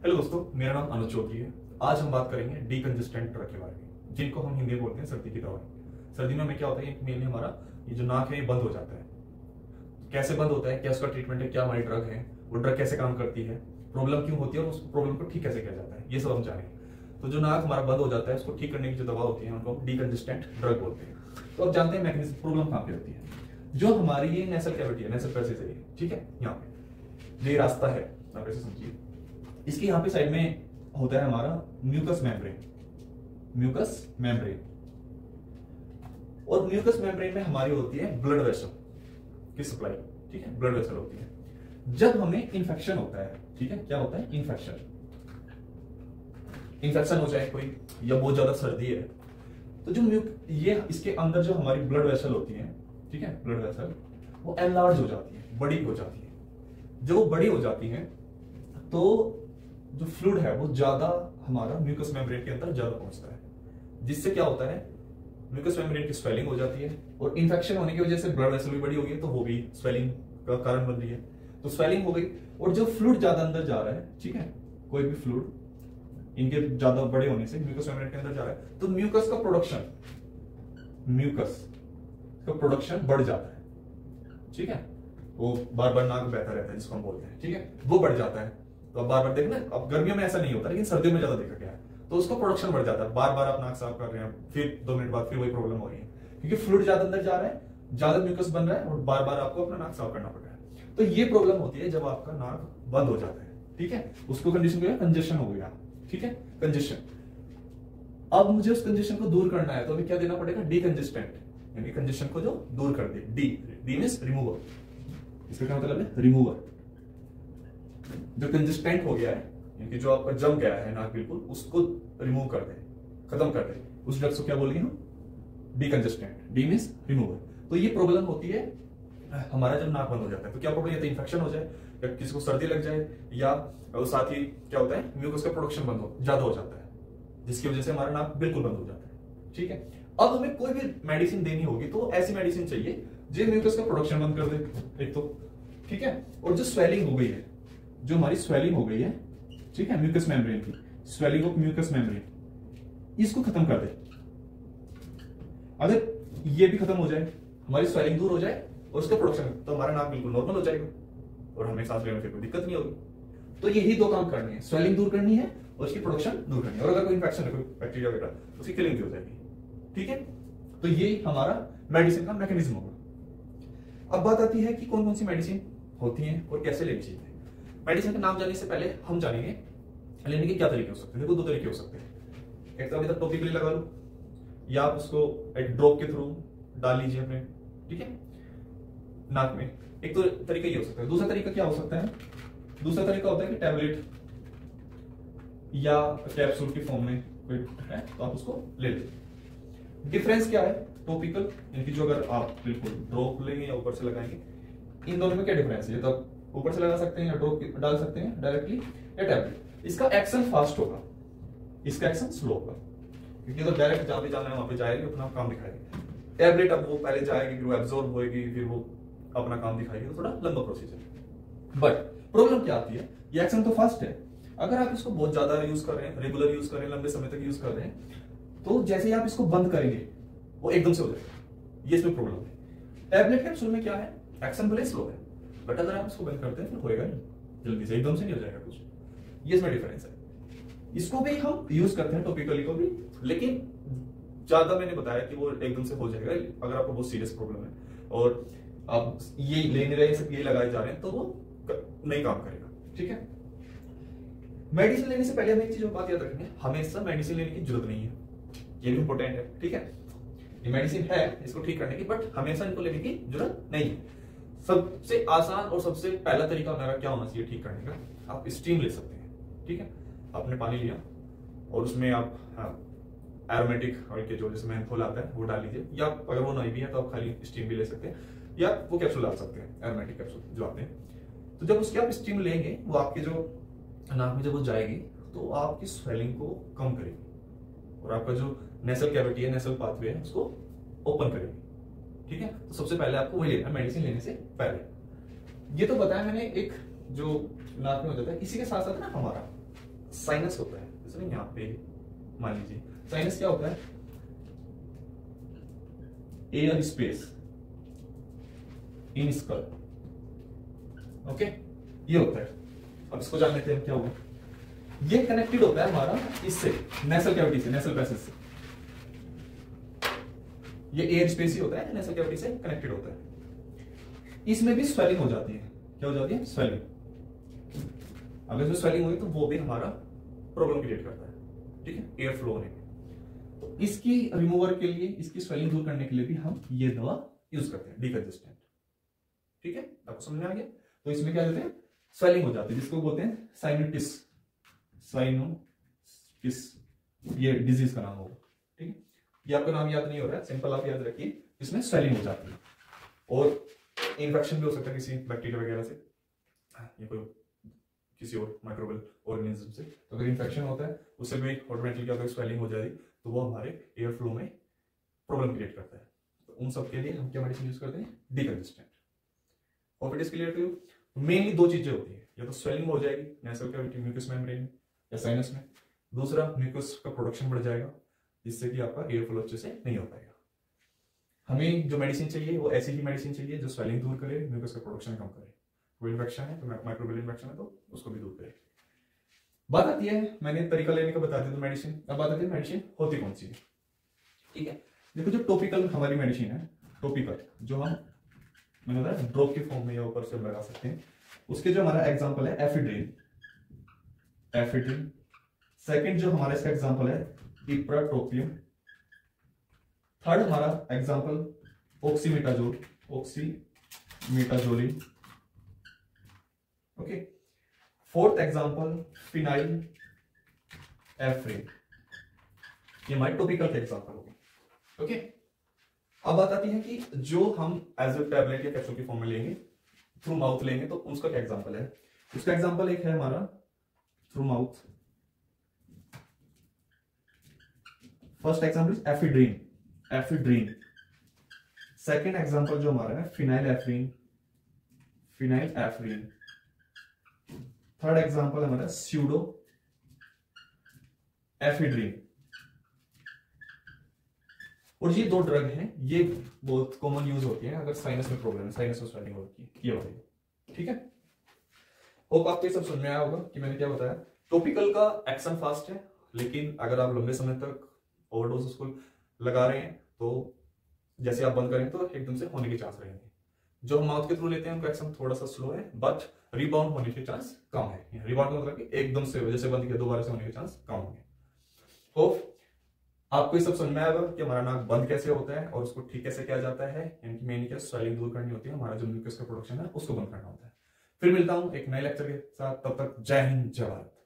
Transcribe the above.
Hello दोस्तों, मेरा नाम अनुज चौधरी है। आज हम बात करेंगे डीकंजेस्टेंट ड्रग के बारे में, जिनको हम हिंदी में बोलते हैं सर्दी की दवाई। सर्दी में हमें क्या होता है, मेनली हमारा ये जो नाक है ये बंद हो जाता है। कैसे बंद होता है, क्या उसका ट्रीटमेंट है, क्या हमारी ड्रग है, वो ड्रग कैसे काम करती है, प्रॉब्लम क्यों होती है और उस प्रॉब्लम को ठीक कैसे किया जाता है, ये सब हम जानेंगे। तो जो नाक हमारा बंद हो जाता है उसको ठीक करने की जो दवा होती है उनको डीकंजेस्टेंट ड्रग बोलते हैं। तो अब जानते हैं मैकेनिज्म, प्रॉब्लम कहाँ पे होती है। जो हमारी ये नेसल कैविटी है, नेसल पैसेज है, ठीक है, यहाँ पे ये रास्ता है, आप ऐसे समझिए। इसके यहाँ पे साइड में होता है हमारा म्यूकस मेम्ब्रेन। म्यूकस मेम्ब्रेन और म्यूकस मेम्ब्रेन में हमारी होती है ब्लड वेसल की सप्लाई, ठीक है, ब्लड वेसल होती है। जब हमें इंफेक्शन होता है, ठीक है, क्या होता है, इन्फेक्शन हो जाए कोई, या बहुत ज्यादा सर्दी है, तो जो ये इसके अंदर जो हमारी ब्लड वेसल होती है, ठीक है, ब्लड वेसल वो एनलार्ज हो जाती है, बड़ी हो जाती है। जब वो बड़ी हो जाती है तो जो फ्लूइड है वो ज्यादा हमारा म्यूकस मेम्ब्रेन के अंदर ज्यादा पहुंचता है, जिससे क्या होता है, म्यूकस मेम्ब्रेन की स्वेलिंग हो जाती है और इन्फेक्शन होने की वजह से ब्लड वेसल भी बड़ी हो गई, तो वो भी स्वेलिंग का कारण बन रही है। तो स्वेलिंग हो गई और जो फ्लूइड ज्यादा अंदर जा रहा है, ठीक है, कोई भी फ्लूइड इनके ज्यादा बड़े होने से म्यूकस मेम्ब्रेन के अंदर जा रहा है, तो म्यूकस का प्रोडक्शन बढ़ जाता है, ठीक है। वो बार बार नाक बहता रहता है जिसको हम बोलते हैं, ठीक है, वो बढ़ जाता है। तो अब बार बार देखना, अब गर्मियों में ऐसा नहीं होता लेकिन सर्दियों में ज्यादा देखा गया है, तो उसका प्रोडक्शन बढ़ जाता है। बार बार आप नाक साफ कर रहे हैं, फिर 2 मिनट बाद फिर वही प्रॉब्लम हो रही है, क्योंकि फ्लूइड ज्यादा अंदर जा रहा है, ज्यादा म्यूकस बन रहा है और बार बार आपको अपना नाक साफ करना पड़ रहा है। तो ये प्रॉब्लम होती है जब आपका नाक बंद हो जाता है, ठीक है, उसको कंडीशन क्या है, कंजेशन हो गया, ठीक है, कंजेशन। अब मुझे उस कंजेशन को दूर करना है, तो अभी क्या देना पड़ेगा, डीकंजेस्टेंट, यानी कंजेशन को जो दूर कर दे। डी मींस रिमूवर, इसका क्या मतलब है, रिमूवर। जो कंजेस्टेंट हो गया है, यानी जो आपका जम गया है नाक बिल्कुल, उसको रिमूव कर दे, खत्म कर दे, उस ड्रग को क्या बोलेंगे हम, डीकंजेस्टेंट, डी मींस रिमूवर। तो ये प्रॉब्लम होती है हमारा जब नाक बंद हो जाता है। तो क्या प्रॉब्लम, या तो इन्फेक्शन हो जाए, या किसी को सर्दी लग जाए, या साथ ही क्या होता है, म्यूकस का प्रोडक्शन ज्यादा हो जाता है, जिसकी वजह से हमारा नाक बिल्कुल बंद हो जाता है, ठीक है। अब हमें कोई भी मेडिसिन देनी होगी तो ऐसी मेडिसिन चाहिए जो म्यूकस का प्रोडक्शन बंद कर दे, एक तो, ठीक है, और जो स्वेलिंग हो गई है, जो हमारी स्वेलिंग हो गई है, ठीक है, म्यूकस मेम्ब्रेन की स्वेलिंग ऑफ म्यूकस मेम्ब्रेन, इसको खत्म कर दे। अगर ये भी खत्म हो जाए, हमारी स्वेलिंग दूर हो जाए और उसका प्रोडक्शन, तो हमारा नाक बिल्कुल नॉर्मल हो जाएगा और हमें सांस लेने में फिर कोई दिक्कत नहीं होगी। तो यही 2 काम करने हैं, स्वेलिंग दूर करनी है और उसकी प्रोडक्शन दूर करनी है। और अगर कोई इंफेक्शन है, कोई बैक्टीरिया वगैरह, उसकी किलिंग भी हो जाएगी, ठीक है। तो ये हमारा मेडिसिन का मैकेनिज्म होगा। अब बात आती है कि कौन कौन सी मेडिसिन होती है और कैसे लेनी चाहिए। मेडिसिन का नाम जानने से पहले हम जानेंगे लेने के क्या तरीके हो सकते हैं। देखो 2 तरीके हो सकते हैं, एक तो अभी तक टॉपिकली लगा लो, या आप उसको एक ड्रॉप के थ्रू डाल लीजिए अपने, ठीक है, नाक में। एक तो तरीका ये हो सकता है। दूसरा तरीका क्या हो सकता है, दूसरा तरीका होता है कि टैबलेट या कैप्सूल की फॉर्म में कोई है तो आप उसको ले लीजिए। डिफरेंस क्या है, टॉपिकल यानी कि जो अगर आप बिल्कुल ड्रॉप लेंगे या ऊपर से लगाएंगे, इन दोनों में क्या डिफरेंस है। तो आप ऊपर से लगा सकते हैं या ड्रॉप डाल सकते हैं डायरेक्टली, या टैबलेट। इसका एक्शन फास्ट होगा, इसका एक्शन स्लो होगा, क्योंकि तो डायरेक्ट जहां भी जाना है वहां पे जाएगी, अपना काम दिखाएगी। टैबलेट अब वो पहले जाएगी, फिर वो एब्जॉर्ब होएगी, फिर वो अपना काम दिखाएगी, तो थोड़ा लंबा प्रोसीजर। बट प्रॉब्लम क्या आती है, ये एक्शन तो फास्ट है, अगर आप इसको बहुत ज्यादा यूज कर रहे हैं, रेगुलर यूज कर रहे हैं, लंबे समय तक यूज कर रहे हैं, तो जैसे ही आप इसको बंद करेंगे वो एकदम से हो जाएगा। ये इसमें प्रॉब्लम है। टैबलेट कैप्सूल में क्या है, एक्शन भले स्लो है, बट अगर आप इसको बंद करते हैं फिर होएगा नहीं जल्दी से, एकदम से नहीं हो जाएगा कुछ। ये इसमें डिफरेंस है। इसको भी हम यूज करते हैं टॉपिकली को भी, लेकिन ज्यादा मैंने बताया कि वो एकदम से हो जाएगा अगर आपको बहुत सीरियस प्रॉब्लम है और आप ये ले नहीं रहे, सब ये लगाए जा रहे हैं, तो वो नहीं काम करेगा, ठीक है। मेडिसिन लेने से पहले हमें एक चीज बात याद रखेंगे, हमेशा मेडिसिन लेने की जरूरत नहीं है, ये भी इंपॉर्टेंट है, ठीक है। ये मेडिसिन है इसको ठीक करने की, बट हमेशा इनको लेने की जरूरत नहीं है। सबसे आसान और सबसे पहला तरीका मेरा क्या होना चाहिए ठीक करने का, आप स्टीम ले सकते हैं, ठीक है। आपने पानी लिया और उसमें आप एरोमेटिक ऑयल के जो जैसे मेंथोल आता है वो डाल लीजिए, या अगर वो नहीं भी है तो आप खाली स्टीम भी ले सकते हैं, या वो कैप्सूल डाल सकते हैं, एरोमेटिक कैप्सूल जो आते हैं। तो जब उसके आप स्टीम लेंगे, वो आपके जो नाक में जब वो जाएगी तो आपकी स्वेलिंग को कम करेगी और आपका जो नेसल कैविटी है, नेसल पाथवे है, उसको ओपन करेगी, ठीक है। तो सबसे पहले आपको वही लेना है मेडिसिन लेने से पहले। ये तो बताया मैंने एक जो नाक में हो जाता है, इसी के साथ साथ ना हमारा साइनस होता है, जैसे यहाँ पे मान लीजिए साइनस क्या होता है, air space in school, okay, ये होता है। अब इसको जान लेते हैं क्या हुआ। ये कनेक्टेड होता है हमारा इससे, नेसल कैविटी से, नेसल पैसेज से। ये एयर स्पेस ही होता है, नेसल कैविटी से कनेक्टेड होता है। इसमें भी स्वेलिंग हो जाती है, क्या हो जाती है, स्वेलिंग। अगर इसमें स्वेलिंग हुई तो वो भी हमारा प्रॉब्लम क्रिएट करता है, ठीक है, एयर फ्लो होने में। तो इसकी रिमूवर के लिए, इसकी स्वेलिंग दूर करने के लिए भी हम ये दवा यूज करते हैं, डिकंजेस्टेंट, ठीक है, आपको समझ में आ गया। तो इसमें क्या देते हैं, स्वेलिंग हो जाती है, जिसको बोलते हैं साइनोटिस, साइनोटिस, ये डिजीज का नाम होगा, ठीक है। ये आपका नाम याद नहीं हो रहा है, सिंपल आप याद रखिए, इसमें स्वेलिंग हो जाती है। और इन्फेक्शन भी हो सकता है किसी बैक्टीरिया वगैरह से, या कोई किसी और माइक्रोबियल ऑर्गेनिज्म से। तो अगर इन्फेक्शन होता है उससे भी ऑटोमेटिकली अगर स्वेलिंग हो जाएगी तो वो हमारे एयर फ्लो में प्रॉब्लम क्रिएट करता है। तो उन सब के लिए हम क्या मेडिसिन यूज करते हैं, decongestant. Hope it is clear to you. Mainly दो चीजें होती है, या तो स्वेलिंग हो जाएगी नेसल कैविटी म्यूकस मेम्ब्रेन या साइनस में, दूसरा म्यूकस का प्रोडक्शन बढ़ जाएगा, जिससे कि आपका एयर फ्लो अच्छे से नहीं हो पाएगा। हमें जो मेडिसिन चाहिए वो ऐसी ही मेडिसिन चाहिए जो स्वेलिंग दूर करे, म्यूकस का प्रोडक्शन कम करे। कोई इन्फेक्शन है तो माइक्रोबियल इन्फेक्शन है तो उसको भी दूर करे। बात आती है, मैंने तरीका लेने का बता दिया तो मेडिसिन, अब बात आती है मेडिसिन होती कौन सी है, ठीक है। देखो जो टॉपिकल हमारी मेडिसिन है, टॉपिकल जो हम मैंने बताया ड्रॉप के फॉर्म में या ऊपर से लगा सकते हैं, उसके जो हमारा एग्जांपल है एफिड्रिन, एफिड्रिन। सेकंड जो हमारा इसका एग्जांपल है इप्राट्रोपियम। थर्ड हमारा example oxymetazol, oxymetazoline, okay. Fourth example phenylephrine. ये हमारे टॉपिकल के एग्जांपल हो गए, ओके। अब बात आती है कि जो हम एज ए टैबलेट या कैप्सूल की फॉर्म में लेंगे, थ्रू माउथ लेंगे, तो उसका क्या एग्जांपल है। उसका एग्जांपल एक है हमारा through mouth. First example is ephedrine, ephedrine. Second example जो हमारा है phenylephrine, phenylephrine. Third example हमारा स्यूडो एफिड्रिन। और ये दो ड्रग हैं, ये बहुत कॉमन यूज होती है अगर साइनस में प्रॉब्लम है, साइनस में स्वेलिंग होती है, ये वाली, ठीक है। होप आपको ये सब समझ में आया होगा कि मैंने क्या बताया। टॉपिकल का एक्शन फास्ट है, लेकिन अगर आप लंबे समय तक ओवरडोज उसको लगा रहे हैं तो जैसे आप बंद करें तो एकदम से होने के चांस रहेंगे। जो हम माउथ के थ्रू लेते हैं उनका एक्शन थोड़ा सा स्लो है, बट रिबाउंड होने के चांस कम है। रिबाउंड मतलब कि एकदम से जैसे बंद किया दोबारा से होने के चांस कम होंगे। होप आपको ये सब समझ में आएगा कि हमारा नाक बंद कैसे होता है और उसको ठीक कैसे किया जाता है, यानी कि मेन क्या स्वेलिंग दूर करनी होती है, हमारा जो म्यूकस का प्रोडक्शन है उसको बंद करना होता है। फिर मिलता हूं एक नए लेक्चर के साथ, तब तक जय हिंद जय भारत।